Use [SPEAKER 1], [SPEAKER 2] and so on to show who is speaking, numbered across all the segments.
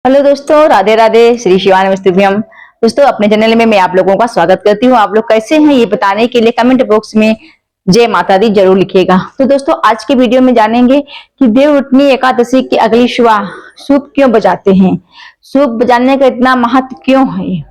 [SPEAKER 1] Hello दोस्तों, राधे राधे, श्री शिवाय नमस्तुभ्यम। दोस्तों, अपने चैनल में मैं आप लोगों का स्वागत करती हूँ। आप लोग कैसे हैं ये बताने के लिए कमेंट बॉक्स में जय माता दी जरूर लिखिएगा। तो दोस्तों, आज की वीडियो में जानेंगे कि देवउठनी एकादशी की अगली सुबह सूप क्यों बजाते हैं, सूप बजाने का इतना महत्व क्यों है,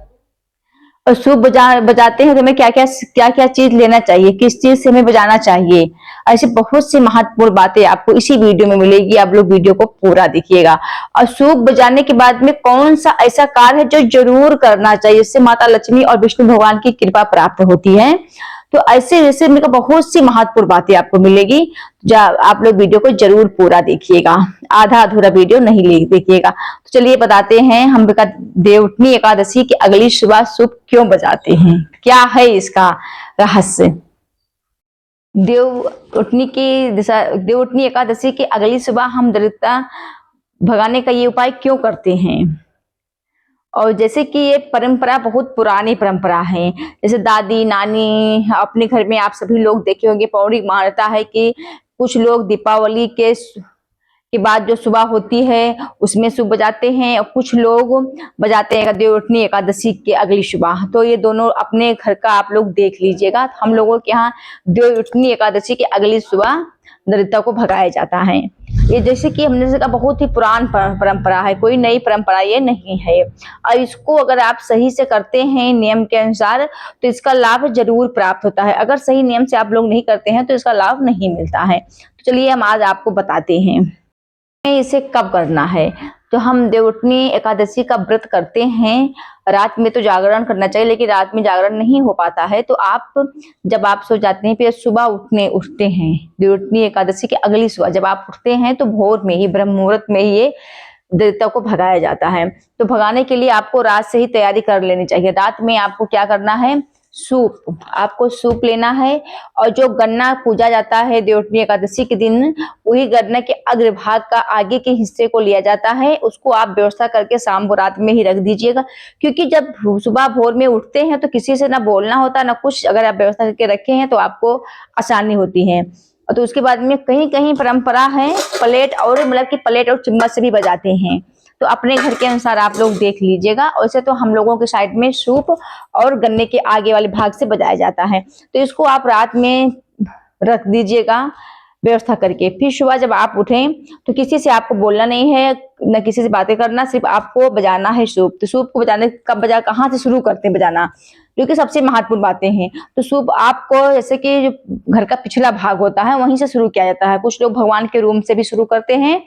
[SPEAKER 1] और सूप बजाते हैं तो हमें क्या क्या चीज लेना चाहिए, किस चीज से हमें बजाना चाहिए। ऐसी बहुत सी महत्वपूर्ण बातें आपको इसी वीडियो में मिलेगी। आप लोग वीडियो को पूरा देखिएगा। और सूप बजाने के बाद में कौन सा ऐसा कार्य है जो जरूर करना चाहिए, जिससे माता लक्ष्मी और विष्णु भगवान की कृपा प्राप्त होती है। तो ऐसे जैसे मेरे बहुत सी महत्वपूर्ण बातें आपको मिलेगी। आप लोग वीडियो को जरूर पूरा देखिएगा, आधा अधूरा वीडियो नहीं देखिएगा। तो चलिए बताते हैं हम देवउठनी एकादशी की अगली सुबह सूप क्यों बजाते हैं, क्या है इसका रहस्य। देवउठनी एकादशी की अगली सुबह हम दरिद्रता भगाने का ये उपाय क्यों करते हैं। और जैसे कि ये परंपरा बहुत पुरानी परंपरा है, जैसे दादी नानी अपने घर में आप सभी लोग देखे होंगे। पौराणिक मान्यता है कि कुछ लोग दीपावली के बाद जो सुबह होती है उसमें सूप बजाते हैं, और कुछ लोग बजाते हैं देवउठनी एकादशी के अगली सुबह। तो ये दोनों अपने घर का आप लोग देख लीजिएगा। हम लोगों के यहाँ देवउठनी एकादशी की अगली सुबह दरिद्रता को भगाया जाता है। ये जैसे कि हमने कहा बहुत ही पुरान परंपरा है, कोई नई परंपरा ये नहीं है। और इसको अगर आप सही से करते हैं नियम के अनुसार तो इसका लाभ जरूर प्राप्त होता है। अगर सही नियम से आप लोग नहीं करते हैं तो इसका लाभ नहीं मिलता है। तो चलिए हम आज आपको बताते हैं इसे कब करना है। तो हम देवउठनी एकादशी का व्रत करते हैं, रात में तो जागरण करना चाहिए, लेकिन रात में जागरण नहीं हो पाता है तो जब आप सो जाते हैं फिर सुबह उठते हैं देवउठनी एकादशी की अगली सुबह जब आप उठते हैं तो भोर में ही ब्रह्म मुहूर्त में ही ये दरिद्रता को भगाया जाता है। तो भगाने के लिए आपको रात से ही तैयारी कर लेनी चाहिए। रात में आपको क्या करना है, आपको सूप लेना है। और जो गन्ना पूजा जाता है देवउठनी एकादशी के दिन, वही गन्ना के अग्रभाग का आगे के हिस्से को लिया जाता है। उसको आप व्यवस्था करके शाम को रात में ही रख दीजिएगा, क्योंकि जब सुबह भोर में उठते हैं तो किसी से ना बोलना होता ना कुछ। अगर आप व्यवस्था करके रखे हैं तो आपको आसानी होती है। तो उसके बाद में कहीं कहीं परंपरा है प्लेट और प्लेट और चम्मच से भी बजाते हैं। तो अपने घर के अनुसार आप लोग देख लीजिएगा। वैसे तो हम लोगों के साइड में सूप और गन्ने के आगे वाले भाग से बजाया जाता है। तो इसको आप रात में रख दीजिएगा व्यवस्था करके। फिर सुबह जब आप उठें तो किसी से आपको बोलना नहीं है, न किसी से बातें करना, सिर्फ आपको बजाना है सूप। तो सूप को बजाने कहाँ से शुरू करते हैं बजाना, जो कि सबसे महत्वपूर्ण बातें हैं। तो सूप आपको जैसे कि जो घर का पिछला भाग होता है वहीं से शुरू किया जाता है। कुछ लोग भगवान के रूम से भी शुरू करते हैं,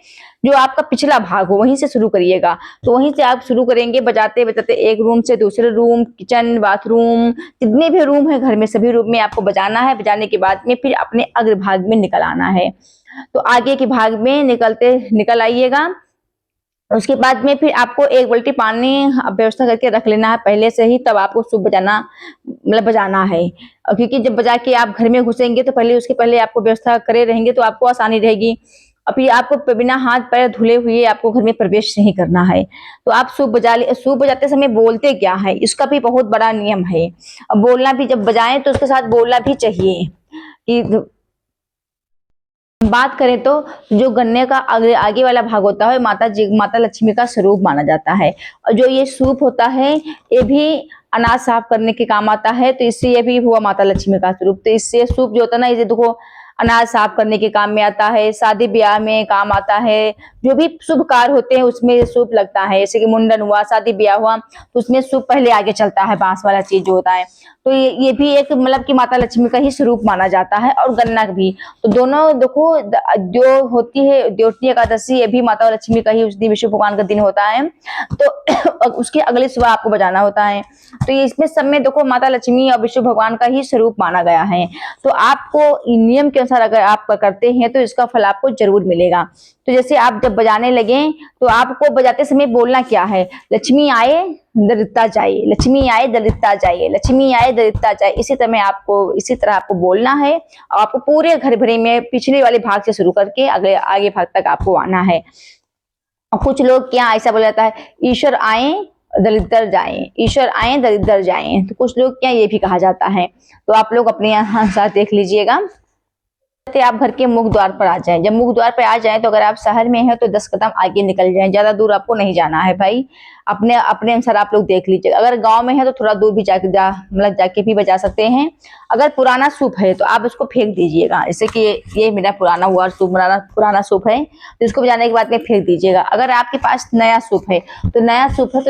[SPEAKER 1] जो आपका पिछला भाग हो वहीं से शुरू करिएगा। तो वहीं से आप शुरू करेंगे बजाते बजाते, एक रूम से दूसरे रूम, किचन, बाथरूम, जितने भी रूम है घर में सभी रूम में आपको बजाना है। बजाने के बाद में फिर अपने अग्रभाग में निकल आना है। तो आगे के भाग में निकल आइएगा। उसके बाद में फिर आपको एक बाल्टी पानी व्यवस्था करके रख लेना है पहले से ही, तब आपको सूप बजाना है। क्योंकि जब बजा के आप घर में घुसेंगे तो उसके पहले आपको व्यवस्था करे रहेंगे तो आपको आसानी रहेगी। अभी आपको बिना हाथ पैर धुले हुए आपको घर में प्रवेश नहीं करना है। तो आप सूप बजाते समय बोलते क्या है, इसका भी बहुत बड़ा नियम है। अब बोलना भी, जब बजाएं तो उसके साथ बोलना भी चाहिए। कि बात करें तो जो गन्ने का आगे वाला भाग होता है माता लक्ष्मी का स्वरूप माना जाता है। और जो ये सूप होता है ये भी अनाज साफ करने के काम आता है। तो इससे ये भी हुआ माता लक्ष्मी का स्वरूप। तो इससे सूप जो होता है ना, इसे देखो अनाज साफ करने के काम में आता है, शादी ब्याह में काम आता है। जो भी शुभ कार्य होते हैं उसमें सूप लगता है। जैसे कि मुंडन हुआ, शादी ब्याह हुआ, तो उसमें सूप पहले आगे चलता है, बांस वाला चीज जो होता है। तो ये भी एक कि माता लक्ष्मी का ही स्वरूप माना जाता है, और गन्ना भी। तो दोनों देखो, जो होती है देवउठनी एकादशी, ये भी माता लक्ष्मी का ही उस दिन विष्णु भगवान का दिन होता है। तो उसके अगले सुबह आपको बजाना होता है। तो ये इसमें सब में देखो माता लक्ष्मी और विष्णु भगवान का ही स्वरूप माना गया है। तो आपको नियम के अनुसार अगर आप करते हैं तो इसका फल आपको जरूर मिलेगा। तो जैसे आप जब बजाने लगे तो आपको बजाते समय बोलना क्या है, लक्ष्मी आए दरिद्रता जाए, लक्ष्मी आए दरिद्रता जाए, लक्ष्मी आए दरिद्रता जाए। इसी तरह आपको बोलना है। और आपको पूरे घर भरे में पिछले वाले भाग से शुरू करके आगे भाग तक आपको आना है। और कुछ लोग क्या ऐसा बोला जाता है, ईश्वर आए दरिद्र जाए, ईश्वर आए दरिद्र जाए। तो कुछ लोग क्या ये भी कहा जाता है। तो आप लोग अपने यहाँ साथ देख लीजिएगा। आप घर के मुख्य द्वार पर आ जाएं। जब मुख्य द्वार पर आ जाएं तो अगर आप शहर में हैं तो 10 कदम आगे निकल जाएं, ज्यादा दूर आपको नहीं जाना है भाई। अपने अपने अनुसार आप लोग देख लीजिए। अगर गांव में है तो थोड़ा दूर भी मतलब जाके भी बजा सकते हैं। अगर पुराना सूप है तो आप उसको फेंक दीजिएगा। जैसे कि ये मेरा पुराना हुआ सूप, पुराना सूप है तो इसको बजाने के बाद में फेंक दीजिएगा। अगर आपके पास नया सूप है तो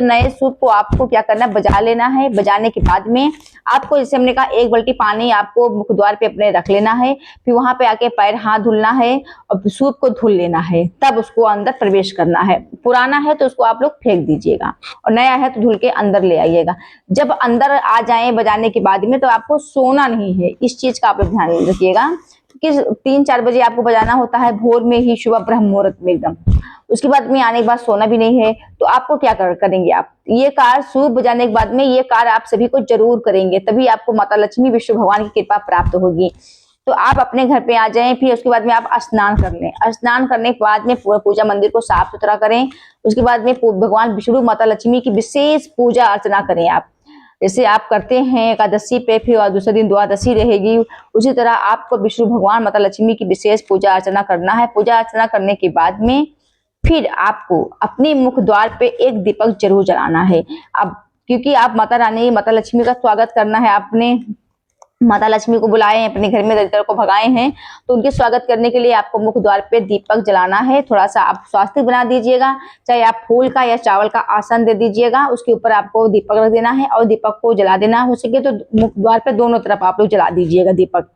[SPEAKER 1] नए सूप को आपको क्या करना है, बजा लेना है। बजाने के बाद में आपको, जैसे हमने कहा, 1 बाल्टी पानी आपको मुख्य द्वार पे अपने रख लेना है। फिर वहां पे आके पैर हाथ धुलना है और सूप को धुल लेना है, तब उसको अंदर प्रवेश करना है। पुराना है तो उसको आप लोग फेंक दीजिएगा और नया है तो धुल के अंदर ले आइएगा। जब अंदर आ जाए बजाने के बाद में तो आपको सोना नहीं है, इस चीज का आप लोग ध्यान रखिएगा कि 3-4 बजे आपको बजाना होता है, भोर में ही, सुबह ब्रह्म मुहूर्त में एकदम। उसके बाद में आने के बाद सोना भी नहीं है तो आपको क्या करेंगे आप, ये कार्य सूप बजाने के बाद में ये कार्य आप सभी को जरूर करेंगे, तभी आपको माता लक्ष्मी विष्णु भगवान की कृपा प्राप्त होगी। तो आप अपने घर पे आ जाएं। फिर उसके बाद में आप स्नान कर लें। स्नान करने के बाद में पूजा मंदिर को साफ सुथरा करें। उसके बाद में भगवान विष्णु माता लक्ष्मी की विशेष पूजा अर्चना करें आप। जैसे आप करते हैं एकादशी पे, फिर दूसरे दिन द्वादशी रहेगी, उसी तरह आपको विष्णु भगवान माता लक्ष्मी की विशेष पूजा अर्चना करना है। पूजा अर्चना करने के बाद में फिर आपको अपने मुख्य द्वार पे एक दीपक जरूर जलाना है। अब क्योंकि आप माता रानी, माता लक्ष्मी का स्वागत करना है, आपने माता लक्ष्मी को बुलाए हैं, अपने घर में दरिद्र को भगाए हैं, तो उनके स्वागत करने के लिए आपको मुख्य द्वार पे दीपक जलाना है। थोड़ा सा आप स्वास्तिक बना दीजिएगा, चाहे आप फूल का या चावल का आसन दे दीजिएगा, उसके ऊपर आपको दीपक रख देना है और दीपक को जला देना। हो सके तो मुख्य द्वार पे दोनों तरफ आप लोग जला दीजिएगा दीपक,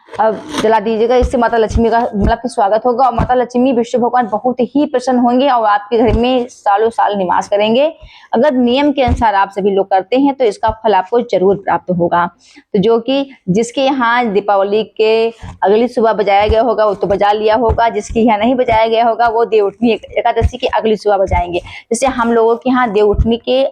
[SPEAKER 1] अब जला दीजिएगा। इससे माता लक्ष्मी का मतलब स्वागत होगा और माता लक्ष्मी विष्णु भगवान बहुत ही प्रसन्न होंगे और आपके घर में सालों साल निवास करेंगे। अगर नियम के अनुसार आप सभी लोग करते हैं तो इसका फल आपको जरूर प्राप्त होगा। तो जो कि जिसके यहाँ दीपावली के अगली सुबह बजाया गया होगा वो तो बजा लिया होगा, जिसके यहाँ नहीं बजाया गया होगा वो देवउठनी एकादशी की अगली सुबह बजाएंगे। जैसे हम लोगों के यहाँ देवउठनी के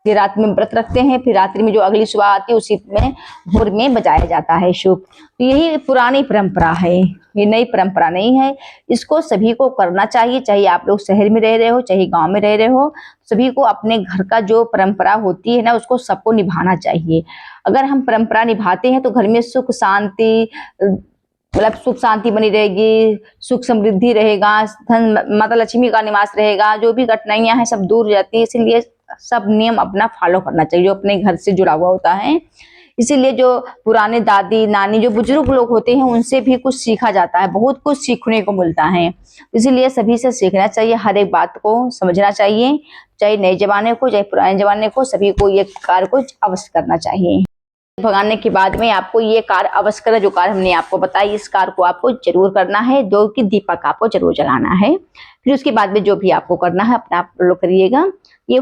[SPEAKER 1] रात में व्रत रखते हैं, फिर रात्रि में जो अगली सुबह आती है उसी में भोर में बजाया जाता है शुभ। तो यही पुरानी परंपरा है, ये नई परंपरा नहीं है। इसको सभी को करना चाहिए, चाहे आप लोग शहर में रह रहे हो चाहे गांव में रह रहे हो। सभी को अपने घर का जो परंपरा होती है ना, उसको सबको निभाना चाहिए। अगर हम परंपरा निभाते हैं तो घर में सुख शांति, मतलब सुख शांति बनी रहेगी, सुख समृद्धि रहेगा, धन माता लक्ष्मी का निवास रहेगा, जो भी कठिनाइयां हैं सब दूर जाती है। इसलिए सब नियम अपना फॉलो करना चाहिए जो अपने घर से जुड़ा हुआ होता है। इसीलिए जो पुराने दादी नानी जो बुजुर्ग लोग होते हैं उनसे भी कुछ सीखा जाता है, बहुत कुछ सीखने को मिलता है। इसीलिए सभी से सीखना चाहिए, हर एक बात को समझना चाहिए, चाहे नए जमाने को चाहे पुराने जमाने को, सभी को ये कार्य को अवश्य करना चाहिए। भगाने के बाद में आपको ये कार्य अवश्य करना, जो कार्य हमने आपको बताया इस कार्य को आपको जरूर करना है। दो की दीपक आपको जरूर जलाना है। फिर उसके बाद में जो भी आपको करना है अपना आप लोग करिएगा। ये